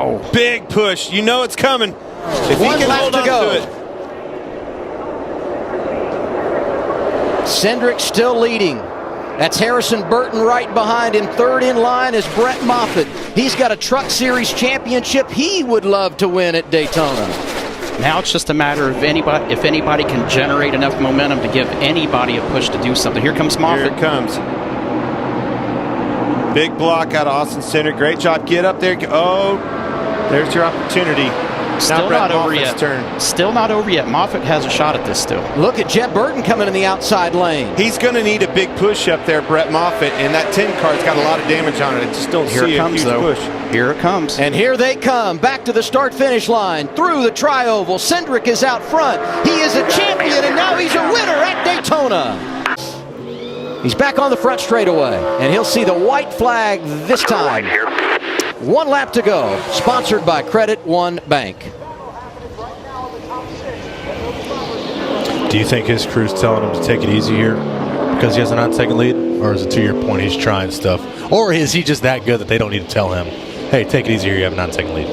Wow. Big push. You know it's coming. If he can hold on to it. Cindric still leading. That's Harrison Burton right behind him. Third in line is Brett Moffitt. He's got a Truck Series championship he would love to win at Daytona. Now it's just a matter of if anybody can generate enough momentum to give anybody a push to do something. Here comes Moffitt. Here it comes. Big block out of Austin Cindric. Great job. Get up there. Oh, there's your opportunity. Still not over yet. Still not over yet. Moffitt has a shot at this still. Look at Jeb Burton coming in the outside lane. He's going to need a big push up there, Brett Moffitt, and that 10 car's got a lot of damage on it. I just don't see a huge push. Here it comes. And here they come, back to the start-finish line, through the tri-oval. Cindric is out front. He is a champion, and now he's a winner at Daytona. He's back on the front straightaway, and he'll see the white flag this time. 1 lap to go, sponsored by Credit One Bank. Do you think his crew's telling him to take it easy here because he has an on-second lead? Or is it to your point, he's trying stuff? Or is he just that good that they don't need to tell him, hey, take it easy here, you have an on-second lead?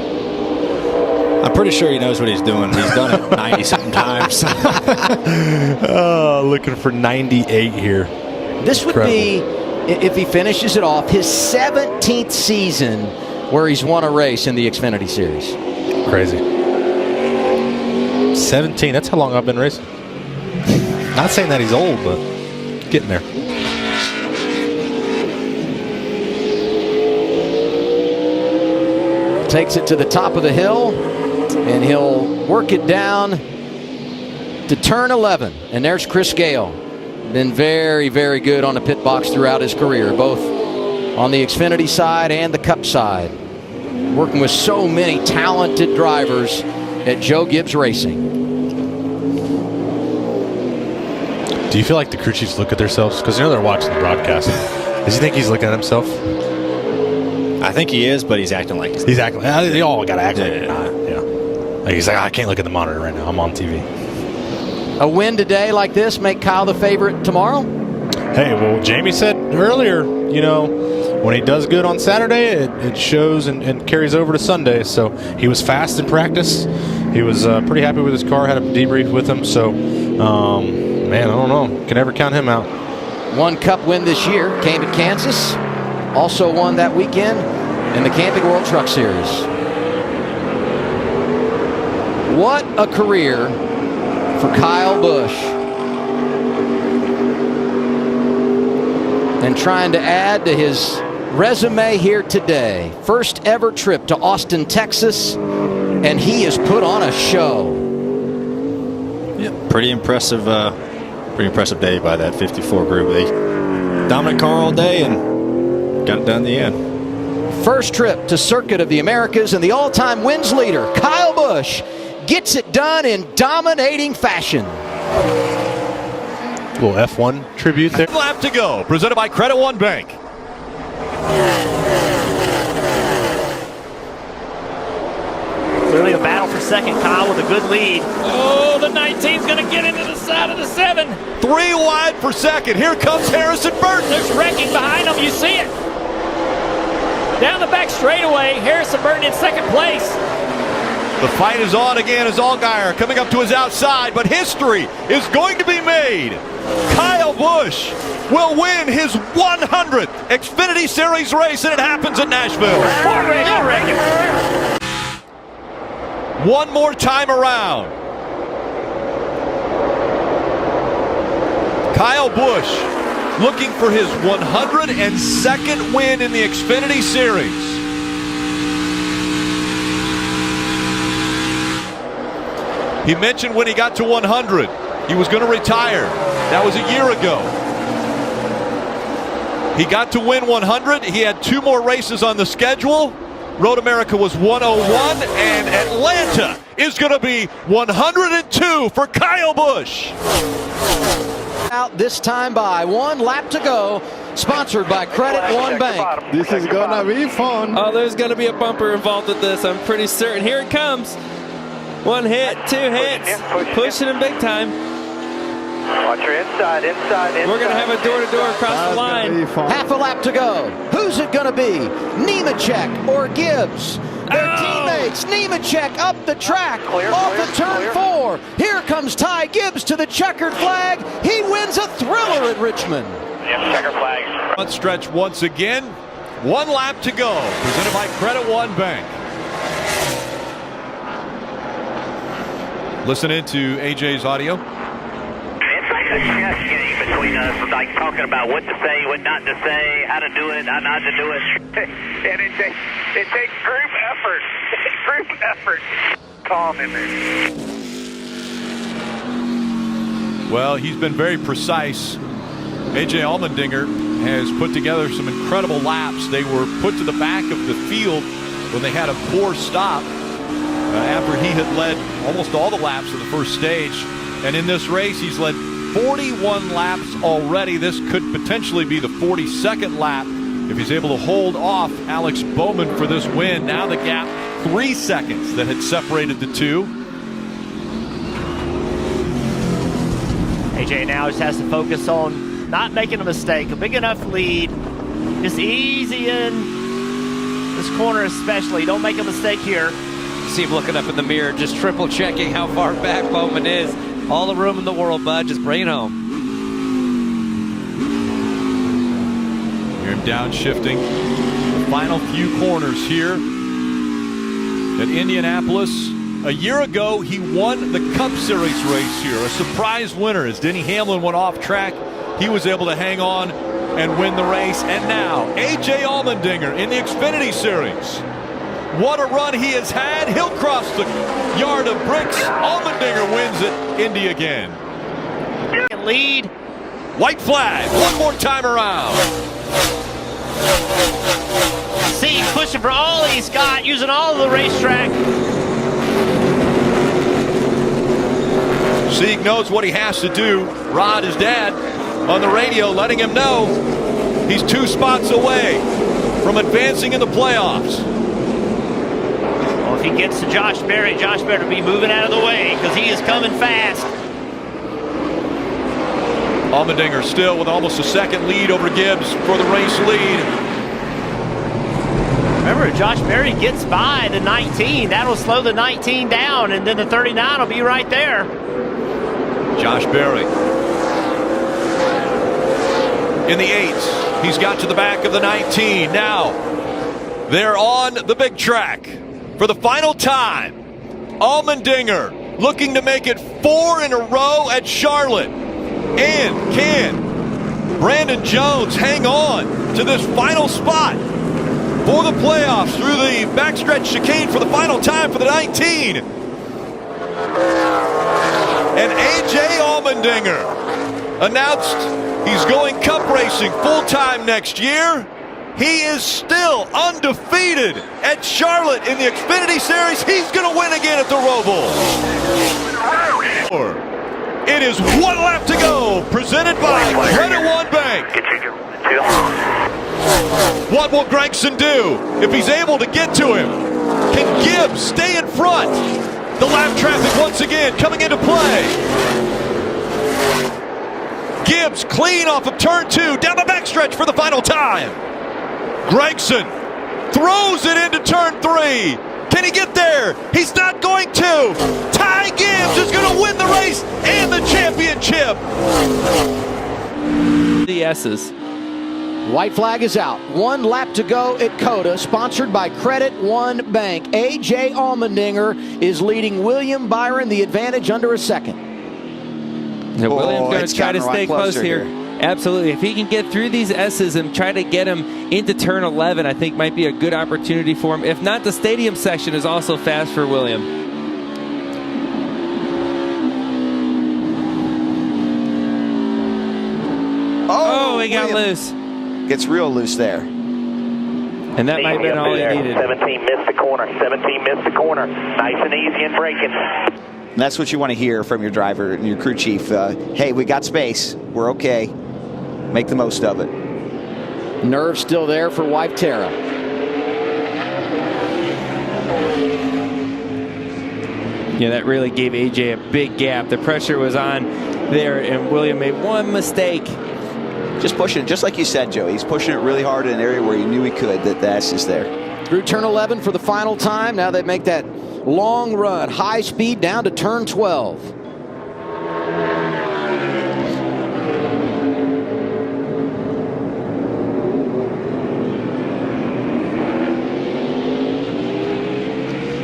I'm pretty sure he knows what he's doing. He's done it 90-something times. Oh, looking for 98 here. This would be, if he finishes it off, his 17th season where he's won a race in the Xfinity Series. Crazy. 17, that's how long I've been racing. Not saying that he's old, but getting there. Takes it to the top of the hill, and he'll work it down to turn 11. And there's Chris Gale. Been very, very good on the pit box throughout his career, both on the Xfinity side and the Cup side. Working with so many talented drivers at Joe Gibbs Racing. Do you feel like the crew chiefs look at themselves? Because you know they're watching the broadcast. Does he think he's looking at himself? I think he is, but he's acting like he's acting. They all got to act like Like he's like, I can't look at the monitor right now. I'm on TV. A win today like this make Kyle the favorite tomorrow? Hey, well, Jamie said earlier, you know, when he does good on Saturday, it shows and carries over to Sunday. So he was fast in practice. He was pretty happy with his car. Had a debrief with him. So, man, I don't know. Can never count him out. 1 Cup win this year. Came at Kansas. Also won that weekend in the Camping World Truck Series. What a career for Kyle Busch. And trying to add to his resume here today. First ever trip to Austin, Texas, and he has put on a show. Yeah, pretty impressive day by that 54 group. They dominant car all day and got it done in the end. First trip to Circuit of the Americas, and the all-time wins leader, Kyle Busch, gets it done in dominating fashion. Little F1 tribute there. Lap to go, presented by Credit One Bank. Clearly a battle for second. Kyle with a good lead. Oh, the 19's going to get into the side of the 7. 3 wide for second. Here comes Harrison Burton. There's wrecking behind him. You see it. Down the back straightaway, Harrison Burton in second place. The fight is on again as Allgaier coming up to his outside, but history is going to be made. Kyle Busch will win his 100th Xfinity Series race, and it happens at Nashville. One more time around. Kyle Busch looking for his 102nd win in the Xfinity Series. He mentioned when he got to 100, he was going to retire. That was a year ago. He got to win 100. He had 2 more races on the schedule. Road America was 101, and Atlanta is going to be 102 for Kyle Busch. Out this time by 1 lap to go, sponsored by Credit One Bank. This is gonna be fun. Oh, there's gonna be a bumper involved with this, I'm pretty certain. Here it comes. 1 hit, 2 hits, pushing him big time. Watch your inside. We're gonna have a door-to-door across the line. Half a lap to go. Who's Who's it going to be? Nemechek or Gibbs? Their teammates. Nemechek up the track, off of turn 4. Here comes Ty Gibbs to the checkered flag. He wins a thriller at Richmond. Checker flag. Front stretch once again. 1 lap to go. Presented by Credit One Bank. Listen into AJ's audio. It's like a chess game between us, like talking about what to say, what not to say, how to do it, how not to do it. And it takes group effort. Group effort. Calm in there. Well, he's been very precise. AJ Allmendinger has put together some incredible laps. They were put to the back of the field when they had a poor stop after he had led almost all the laps of the first stage. And in this race, he's led 41 laps already. This could potentially be the 42nd lap if he's able to hold off Alex Bowman for this win. Now the gap 3 seconds that had separated the two. AJ now just has to focus on not making a mistake. A big enough lead. Just easy in this corner especially. Don't make a mistake here. See him looking up in the mirror, just triple checking how far back Bowman is. All the room in the world, bud. Just bring it home. Hear him downshifting the final few corners here at Indianapolis. A year ago, he won the Cup Series race here. A surprise winner as Denny Hamlin went off track. He was able to hang on and win the race. And now, A.J. Allmendinger in the Xfinity Series. What a run he has had. He'll cross the yard of bricks. Allmendinger wins it. Indy again. Lead. White flag. One more time around. See, he's pushing for all he's got, using all of the racetrack. Sieg knows what he has to do. Rod, his dad, on the radio letting him know he's 2 spots away from advancing in the playoffs. Well, if he gets to Josh Berry will be moving out of the way because he is coming fast. Allmendinger still with almost a second lead over Gibbs for the race lead. Remember, if Josh Berry gets by the 19, that'll slow the 19 down, and then the 39 will be right there. Josh Berry in the 8s. He's got to the back of the 19. Now they're on the big track for the final time. Allmendinger looking to make it 4 in a row at Charlotte. And can Brandon Jones hang on to this final spot for the playoffs through the backstretch chicane for the final time for the 19? And A.J. Allmendinger announced he's going Cup racing full-time next year. He is still undefeated at Charlotte in the Xfinity Series. He's going to win again at the Roval. It is 1 lap to go, presented by Credit One Bank. What will Gregson do if he's able to get to him? Can Gibbs stay in front? The lap traffic once again coming into play. Gibbs clean off of turn 2, down the backstretch for the final time. Gregson throws it into turn 3. Can he get there? He's not going to. Ty Gibbs is going to win the race and the championship. The S's. White flag is out. 1 lap to go at COTA, sponsored by Credit One Bank. A.J. Allmendinger is leading William Byron the advantage under a second. Yeah, William's going to try to stay close here. Absolutely. If he can get through these S's and try to get him into turn 11, I think might be a good opportunity for him. If not, the stadium section is also fast for William. Oh, he got loose. Gets real loose there. And that might have been all he needed. 17 missed the corner. 17 missed the corner. Nice and easy and braking. And that's what you want to hear from your driver and your crew chief. Hey, we got space. We're okay. Make the most of it. Nerve still there for Wyptera. Yeah, that really gave AJ a big gap. The pressure was on there, and William made one mistake. just pushing it, just like you said, Joe. He's pushing it really hard in an area where he knew he could, that the S is there. Through turn 11 for the final time. Now they make that long run, high speed down to turn 12.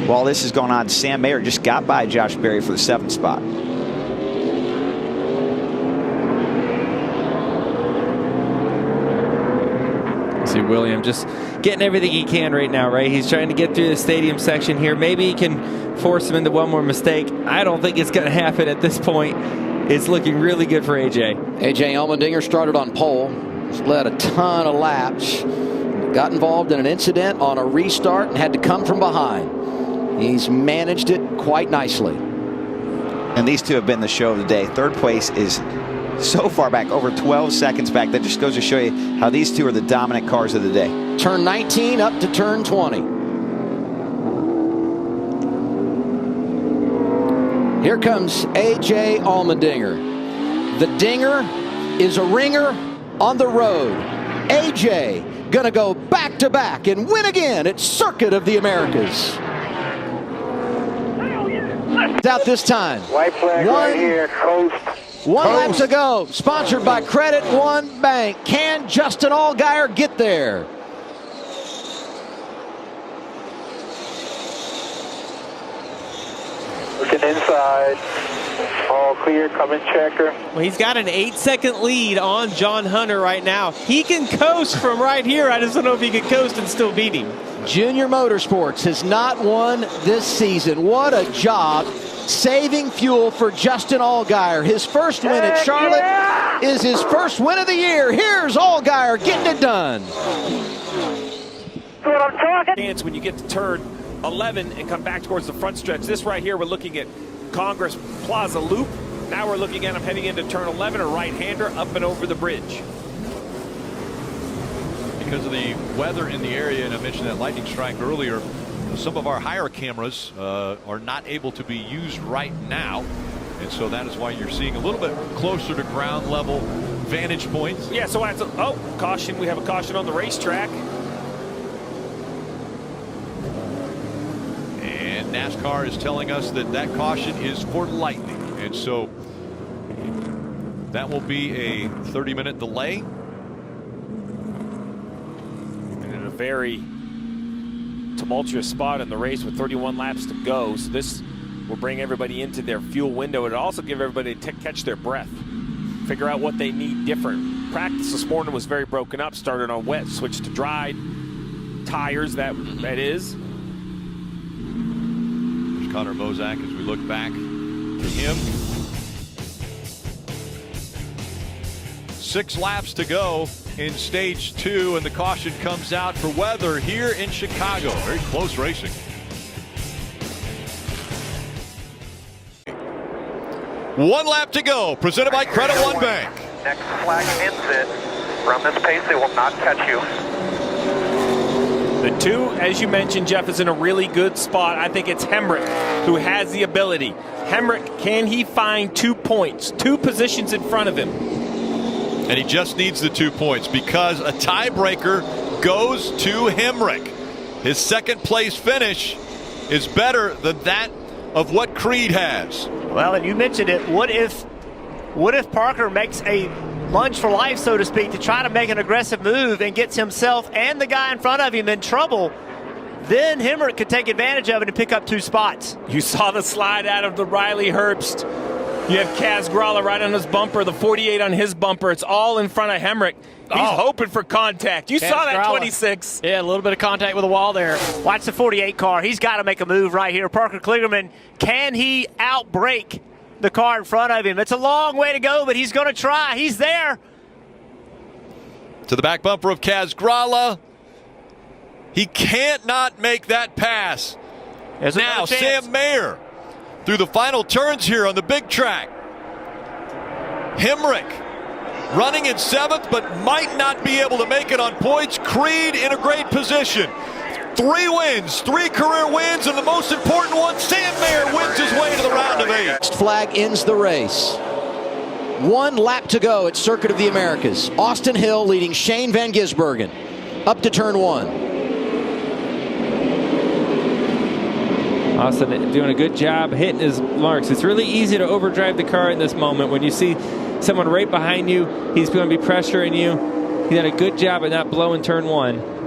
While this is going on, Sam Mayer just got by Josh Berry for the 7th spot. See William just getting everything he can right now, right? He's trying to get through the stadium section here. Maybe he can force him into one more mistake. I don't think it's going to happen at this point. It's looking really good for AJ. AJ Allmendinger started on pole. He's led a ton of laps. Got involved in an incident on a restart and had to come from behind. He's managed it quite nicely. And these two have been the show of the day. Third place is so far back, over 12 seconds back. That just goes to show you how these two are the dominant cars of the day. Turn 19 up to turn 20. Here comes AJ Allmendinger. The dinger is a ringer on the road. AJ gonna go back to back and win again at Circuit of the Americas. Out this time. White flag right here, coast. One lap to go. Sponsored by Credit One Bank. Can Justin Allgaier get there? Looking inside. All clear, coming checker. Well, he's got an 8-second lead on John Hunter right now. He can coast from right here. I just don't know if he can coast and still beat him. Junior Motorsports has not won this season. What a job saving fuel for Justin Allgaier. His first win at Charlotte is his first win of the year. Here's Allgaier getting it done. That's what I'm talking. Chance when you get to turn 11 and come back towards the front stretch. This right here, we're looking at Congress Plaza Loop. Now we're looking at him heading into turn 11, a right-hander up and over the bridge. Because of the weather in the area, and I mentioned that lightning strike earlier, some of our higher cameras are not able to be used right now, and so that is why you're seeing a little bit closer to ground level vantage points. Yeah, so that's caution. We have a caution on the racetrack. And NASCAR is telling us that that caution is for lightning, and so that will be a 30-minute delay. And in a very tumultuous spot in the race with 31 laps to go, so this will bring everybody into their fuel window. It'll also give everybody to catch their breath, figure out what they need different. Practice this morning was very broken up, started on wet, switched to dried tires, that is. There's Connor Mozak as we look back to him. 6 laps to go in stage 2, and the caution comes out for weather here in Chicago. Very close racing. One lap to go, presented by Credit One Bank. Next flag ends it. From this pace, they will not catch you. The 2, as you mentioned, Jeff, is in a really good spot. I think it's Hemrick who has the ability. Hemrick, can he find 2 points, 2 positions in front of him? And he just needs the 2 points because a tiebreaker goes to Hemrick. His second place finish is better than that of what Creed has. Well, and you mentioned it. What if Parker makes a lunge for life, so to speak, to try to make an aggressive move and gets himself and the guy in front of him in trouble? Then Hemrick could take advantage of it and pick up 2 spots. You saw the slide out of the Riley Herbst. You have Kaz Gralla right on his bumper, the 48 on his bumper. It's all in front of Hemrick. He's hoping for contact. You saw that Gralla. 26. Yeah, a little bit of contact with the wall there. Watch the 48 car. He's got to make a move right here. Parker Kligerman, can he outbrake the car in front of him? It's a long way to go, but he's going to try. He's there. To the back bumper of Kaz Gralla. He can't not make that pass. Now, Sam Mayer through the final turns here on the big track. Hemrick running in 7th, but might not be able to make it on points. Creed in a great position. 3 wins, 3 career wins, and the most important one, Sam Mayer wins his way to the round of 8. Next flag ends the race. 1 lap to go at Circuit of the Americas. Austin Hill leading Shane Van Gisbergen up to turn 1. Austin doing a good job hitting his marks. It's really easy to overdrive the car in this moment. When you see someone right behind you, he's going to be pressuring you. He did a good job at not blowing turn 1.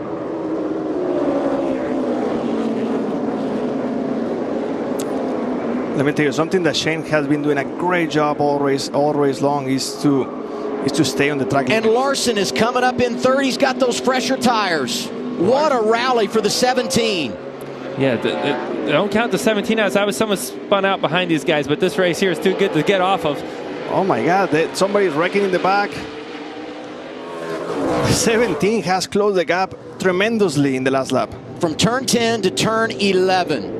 Let me tell you something that Shane has been doing a great job all race long is to stay on the track. And Larson is coming up in third. He's got those fresher tires. What a rally for the 17. Yeah, don't count the 17 outs. I was someone spun out behind these guys, but this race here is too good to get off of. Oh my God, somebody's wrecking in the back. 17 has closed the gap tremendously in the last lap. From turn 10 to turn 11.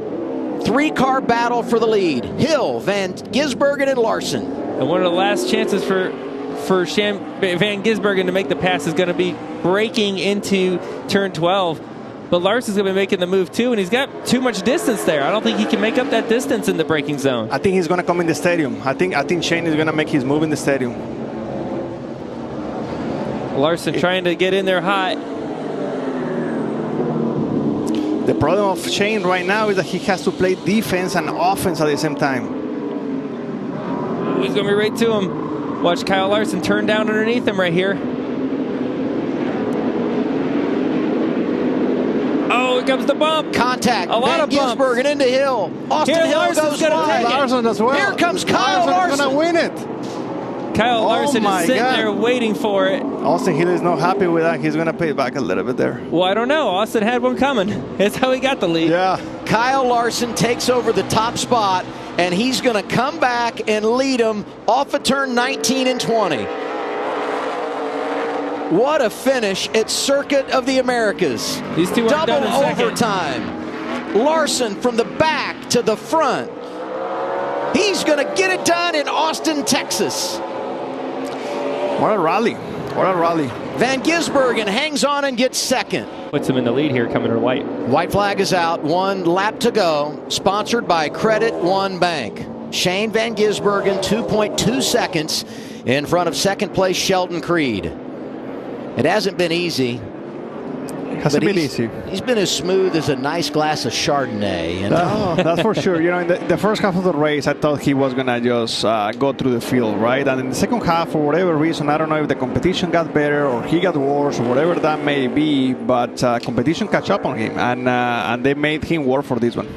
3-car battle for the lead. Hill, Van Gisbergen, and Larson. And one of the last chances for Van Gisbergen to make the pass is going to be breaking into turn 12. But Larson's going to be making the move too, and he's got too much distance there. I don't think he can make up that distance in the braking zone. I think he's going to come in the stadium. I think Shane is going to make his move in the stadium. Larson trying to get in there hot. The problem of Shane right now is that he has to play defense and offense at the same time. He's going to be right to him. Watch Kyle Larson turn down underneath him right here. Oh, here comes the bump. Contact. A lot of bumps. Gisbergen into Hill. Austin Hill goes wide. Larson as well. Here comes Kyle Larson. Going to win it. Kyle Larson is sitting there waiting for it. Austin Hill is not happy with that. He's going to pay it back a little bit there. Well, I don't know. Austin had one coming. That's how he got the lead. Yeah. Kyle Larson takes over the top spot, and he's going to come back and lead him off of turn 19 and 20. What a finish at Circuit of the Americas. These two double done in overtime. Larson from the back to the front. He's going to get it done in Austin, Texas. What a rally. What a rally. Van Gisbergen hangs on and gets second. Puts him in the lead here coming to white. White flag is out. 1 lap to go. Sponsored by Credit One Bank. Shane Van Gisbergen, 2.2 seconds in front of second place Sheldon Creed. It hasn't been easy. Hasn't been easy. He's been as smooth as a nice glass of Chardonnay. That's for sure. You know, in the first half of the race, I thought he was going to just go through the field, right? And in the second half, for whatever reason, I don't know if the competition got better or he got worse or whatever that may be, but competition catch up on him, and they made him work for this one.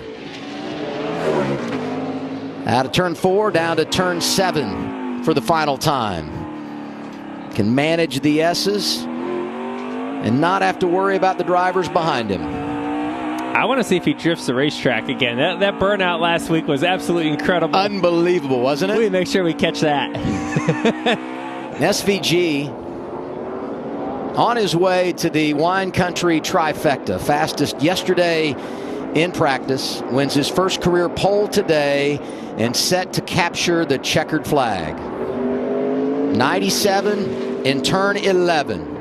Out of turn 4, down to turn 7 for the final time. Can manage the S's and not have to worry about the drivers behind him. I want to see if he drifts the racetrack again. That burnout last week was absolutely incredible. Unbelievable, wasn't it? We make sure we catch that. SVG on his way to the wine country trifecta. Fastest yesterday in practice. Wins his first career pole today and set to capture the checkered flag. 97 in turn 11.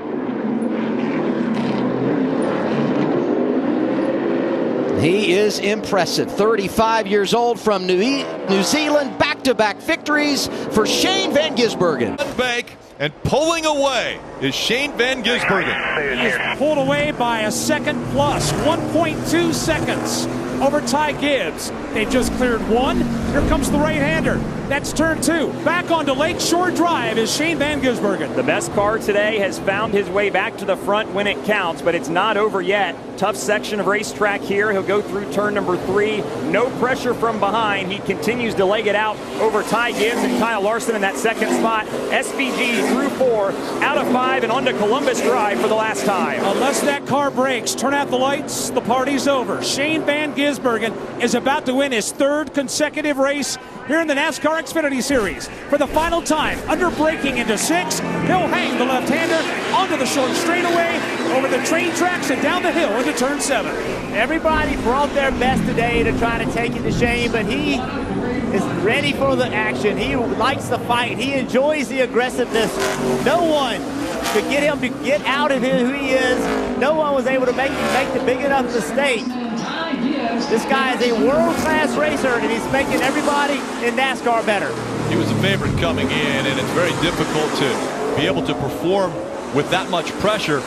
He is impressive. 35 years old from New Zealand. Back-to-back victories for Shane Van Gisbergen. Bank and pulling away is Shane Van Gisbergen. He is pulled away by a second plus, 1.2 seconds over Ty Gibbs. They've just cleared 1. Here comes the right-hander. That's turn 2. Back onto Lakeshore Drive is Shane Van Gisbergen. The best car today has found his way back to the front when it counts, but it's not over yet. Tough section of racetrack here. He'll go through turn number 3. No pressure from behind. He continues to leg it out over Ty Gibbs and Kyle Larson in that second spot. SVG through 4, out of 5, and onto Columbus Drive for the last time. Unless that car breaks, turn out the lights, the party's over. Shane Van Gisbergen is about to win his 3rd consecutive race here in the NASCAR Xfinity Series. For the final time, under braking into 6, he'll hang the left-hander onto the short straightaway, over the train tracks and down the hill into turn 7. Everybody brought their best today to try to take it to Shane, but he is ready for the action. He likes the fight. He enjoys the aggressiveness. No one could get him to get out of who he is. No one was able to make him make the big enough mistake. This guy is a world-class racer, and he's making everybody in NASCAR better. He was a favorite coming in, and it's very difficult to be able to perform with that much pressure.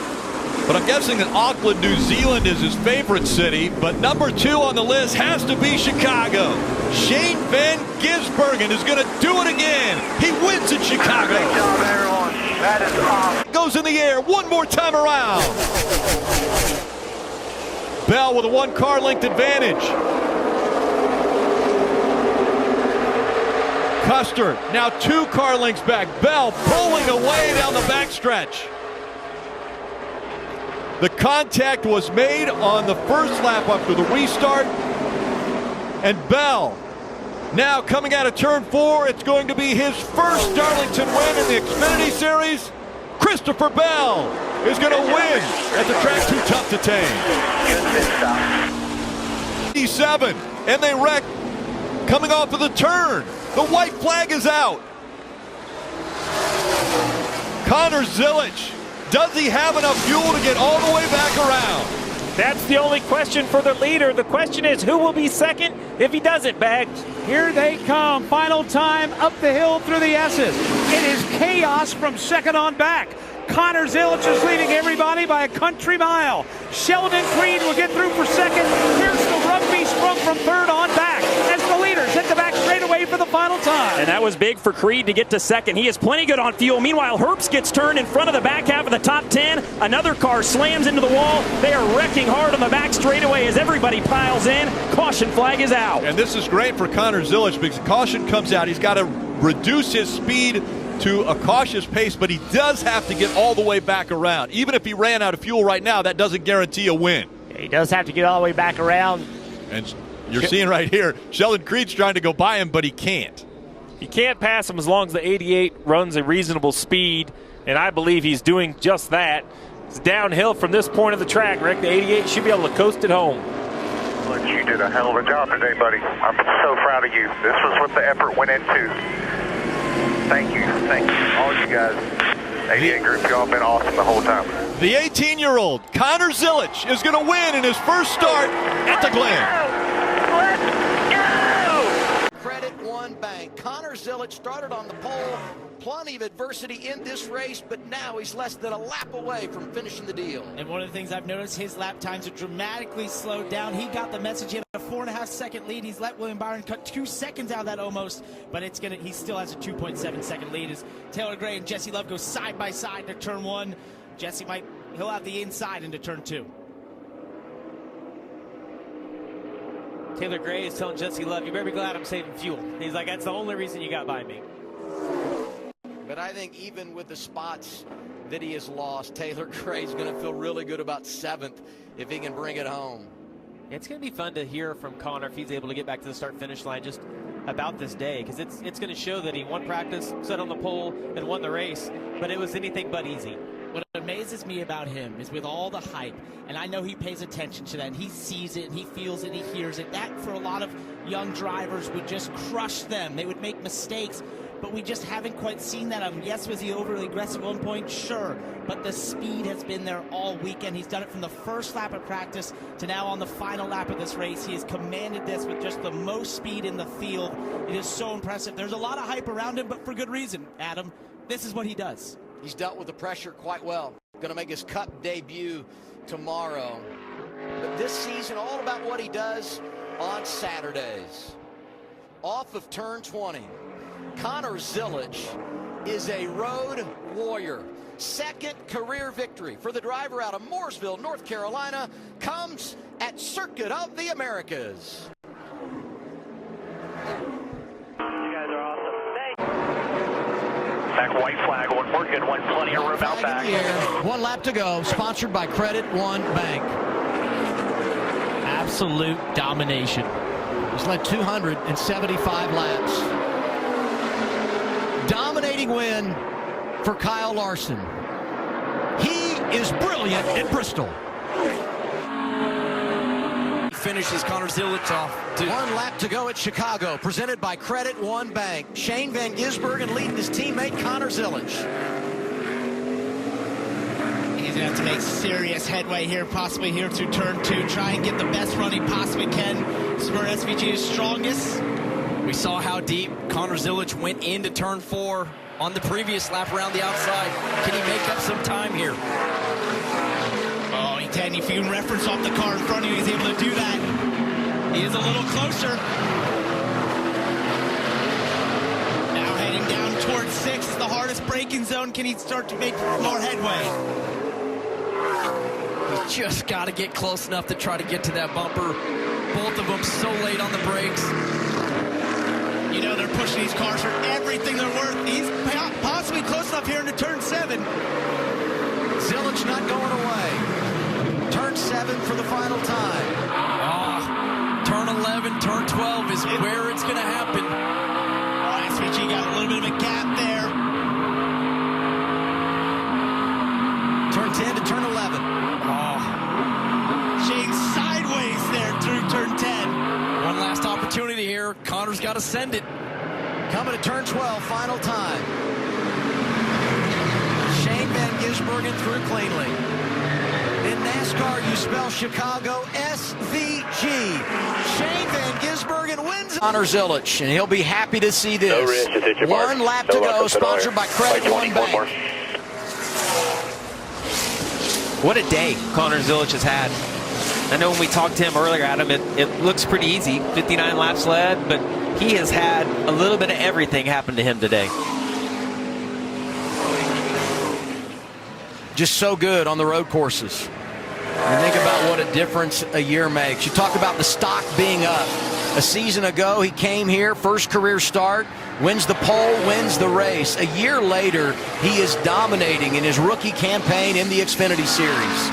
But I'm guessing that Auckland, New Zealand is his favorite city, but number 2 on the list has to be Chicago. Shane Van Gisbergen is going to do it again. He wins in Chicago. Great job, everyone. That is awesome. Goes in the air one more time around. Bell with a 1 car length advantage. Custer now 2 car lengths back. Bell pulling away down the backstretch. The contact was made on the first lap after the restart. And Bell now coming out of turn 4. It's going to be his first Darlington win in the Xfinity Series. Christopher Bell is going to win at the track too tough to tame. 87, and they wreck coming off of the turn. The white flag is out. Connor Zilich, does he have enough fuel to get all the way back around? That's the only question for the leader. The question is, who will be second if he doesn't, Bags? Here they come. Final time up the hill through the S's. It is chaos from second on back. Connor Zilich is leading everybody by a country mile. Sheldon Creed will get through for second. Here's the rugby sprung from third on back as the leaders hit the back straightaway for the final time. And that was big for Creed to get to second. He is plenty good on fuel. Meanwhile, Herbst gets turned in front of the back half of the top 10. Another car slams into the wall. They are wrecking hard on the back straightaway as everybody piles in. Caution flag is out. And this is great for Connor Zilich because caution comes out. He's got to reduce his speed to a cautious pace, but he does have to get all the way back around. Even if he ran out of fuel right now, that doesn't guarantee a win. He does have to get all the way back around. And you're seeing right here, Sheldon Creed's trying to go by him, but he can't. He can't pass him as long as the 88 runs a reasonable speed, and I believe he's doing just that. It's downhill from this point of the track, Rick. The 88 should be able to coast it home. Look, you did a hell of a job today, buddy. I'm so proud of you. This was what the effort went into. Thank you, all you guys. 88 group, y'all been awesome the whole time. The 18-year-old Connor Zilich is going to win in his first start at the Glen. Credit One Bank. Connor Zilich started on the pole. Plenty of adversity in this race, but now he's less than a lap away from finishing the deal. And one of the things I've noticed, his lap times are dramatically slowed down. He got the message. He had a 4.5-second lead. He's let William Byron cut 2 seconds out of that almost, but he still has a 2.7-second lead as Taylor Gray and Jesse Love go side by side to turn 1. Jesse he'll have the inside into turn 2. Taylor Gray is telling Jesse Love, you better be glad I'm saving fuel. He's like, that's the only reason you got by me. But I think even with the spots that he has lost, Taylor Gray's going to feel really good about 7th if he can bring it home. It's going to be fun to hear from Connor if he's able to get back to the start-finish line just about this day, because it's going to show that he won practice, set on the pole, and won the race, but it was anything but easy. What amazes me about him is with all the hype, and I know he pays attention to that, and he sees it, and he feels it, and he hears it. That, for a lot of young drivers, would just crush them. They would make mistakes, but we just haven't quite seen that. Yes, was he overly aggressive at one point? Sure, but the speed has been there all weekend. He's done it from the first lap of practice to now on the final lap of this race. He has commanded this with just the most speed in the field. It is so impressive. There's a lot of hype around him, but for good reason, Adam. This is what he does. He's dealt with the pressure quite well. Going to make his Cup debut tomorrow. But this season, all about what he does on Saturdays. Off of turn 20, Connor Zilich is a road warrior. Second career victory for the driver out of Mooresville, North Carolina, comes at Circuit of the Americas. Back white flag, one more good one, plenty of room out back. 1 lap to go, sponsored by Credit One Bank. Absolute domination. He's led 275 laps. Dominating win for Kyle Larson. He is brilliant at Bristol. Finishes Connor Zilich off. 1 lap to go at Chicago, presented by Credit One Bank. Shane Van Gisbergen leading his teammate Connor Zilich. He's going to have to make serious headway here, possibly here through turn 2. Try and get the best run he possibly can. This is where SVG is strongest. We saw how deep Connor Zilic went into turn 4 on the previous lap around the outside. Can he make up some time here? Oh, Danny, if you can reference off the car in front of you, he's able to do that. He is a little closer. Now heading down towards 6, the hardest braking zone. Can he start to make more headway? He's just got to get close enough to try to get to that bumper. Both of them so late on the brakes. You know they're pushing these cars for everything they're worth. He's possibly close enough here into turn 7. Zilic not going away. Turn 7 for the final time. Turn 11, turn 12 is where it's going to happen. SVG got a little bit of a gap there. Turn 10 to turn 11. Shane sideways there through turn 10. One last opportunity here. Connor's got to send it. Coming to turn 12, final time. Shane Van Gisbergen through cleanly. In NASCAR, you spell Chicago SVG. Shane Van Gisbergen wins. Connor Zilic, and he'll be happy to see this. No risk, just hit your mark. One lap to go, sponsored by Credit One Bank. What a day Connor Zilic has had. I know when we talked to him earlier, Adam, it looks pretty easy. 59 laps led, but he has had a little bit of everything happen to him today. Just so good on the road courses. You think about what a difference a year makes. You talk about the stock being up. A season ago, he came here, first career start, wins the pole, wins the race. A year later, he is dominating in his rookie campaign in the Xfinity Series.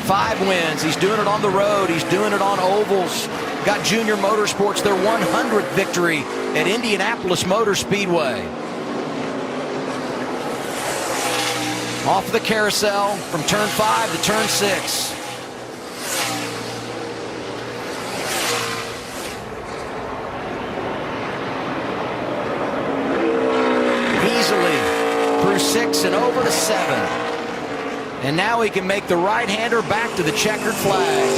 5 wins. He's doing it on the road. He's doing it on ovals. Got Junior Motorsports their 100th victory at Indianapolis Motor Speedway. Off the carousel from turn 5 to turn 6. Easily through 6 and over to 7. And now he can make the right-hander back to the checkered flag.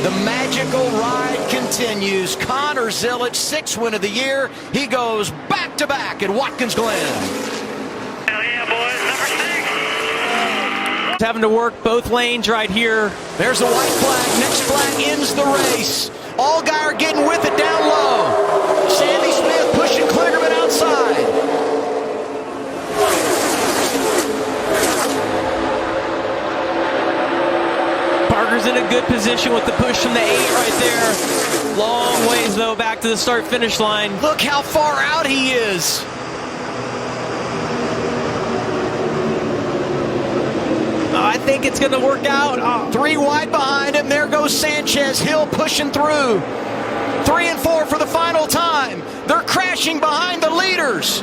The magical ride continues. Connor Zilic, 6th win of the year. He goes back-to-back at Watkins Glen. Hell yeah, boys. Number 6. Having to work both lanes right here. There's the white flag. Next flag ends the race. Allgaier getting with it down low. Sandy Smith pushing Kligerman outside. Parker's in a good position with the push from the 8 right there. Long ways, though, back to the start-finish line. Look how far out he is. I think it's going to work out. 3 wide behind him. There goes Sanchez. Hill pushing through. 3 and 4 for the final time. They're crashing behind the leaders.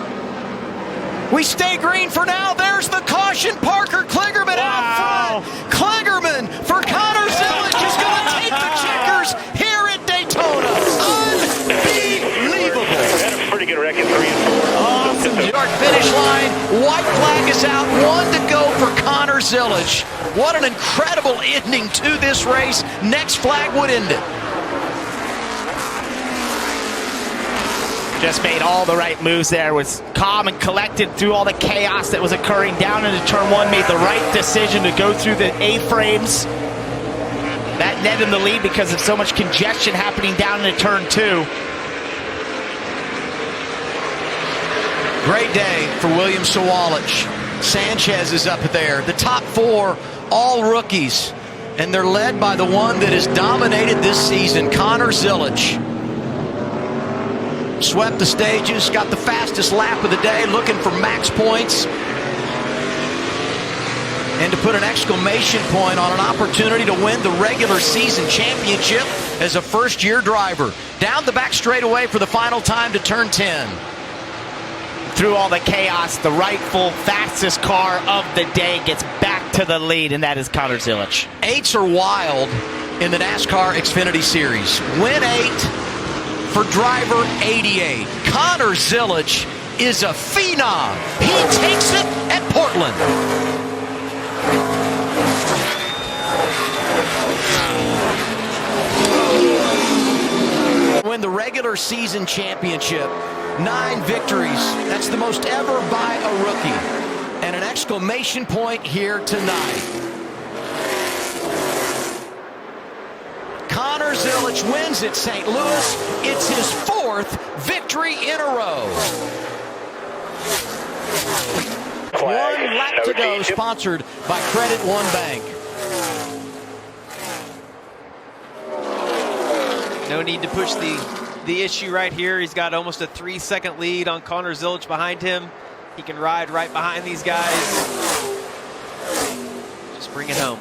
We stay green for now. There's the caution. Parker Kligerman out front. Kligerman for Connor Zilic is going to take the checkers here at Daytona. Unbelievable. Had a pretty good record, 3 and 4. Awesome start finish line. White flag is out. 1 to go for Connor Zilic. What an incredible ending to this race. Next flag would end it. Just made all the right moves there, was calm and collected through all the chaos that was occurring down into turn 1, made the right decision to go through the A-frames. That netted him the lead because of so much congestion happening down into turn 2. Great day for William Sawalich. Sanchez is up there. The top 4, all rookies. And they're led by the one that has dominated this season, Connor Zilic. Swept the stages, got the fastest lap of the day, looking for max points. And to put an exclamation point on an opportunity to win the regular season championship as a first-year driver. Down the back straightaway for the final time to turn 10. Through all the chaos, the rightful fastest car of the day gets back to the lead, and that is Connor Zilic. 8s are wild in the NASCAR Xfinity Series. Win 8. For driver 88, Connor Zilic is a phenom. He takes it at Portland. win the regular season championship. 9 victories. That's the most ever by a rookie. And an exclamation point here tonight. Connor Zilisch wins at St. Louis. It's his 4th victory in a row. 1 lap to go, sponsored by Credit One Bank. No need to push the issue right here. He's got almost a 3-second lead on Connor Zilisch behind him. He can ride right behind these guys. Just bring it home.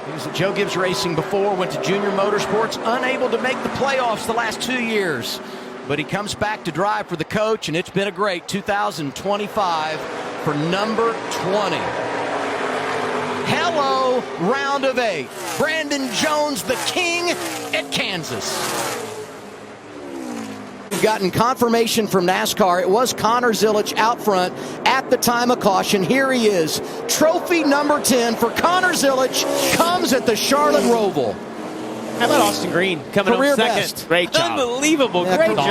He was at Joe Gibbs Racing before, went to Junior Motorsports, unable to make the playoffs the last 2 years. But he comes back to drive for the coach, and it's been a great 2025 for number 20. Hello, round of 8. Brandon Jones, the king at Kansas. We've gotten confirmation from NASCAR. It was Connor Zilisch out front at the time of caution. Here he is. Trophy number 10 for Connor Zilisch comes at the Charlotte Roval. How about Austin Green coming Career home second? best. Great job. Unbelievable. Yeah, Great job.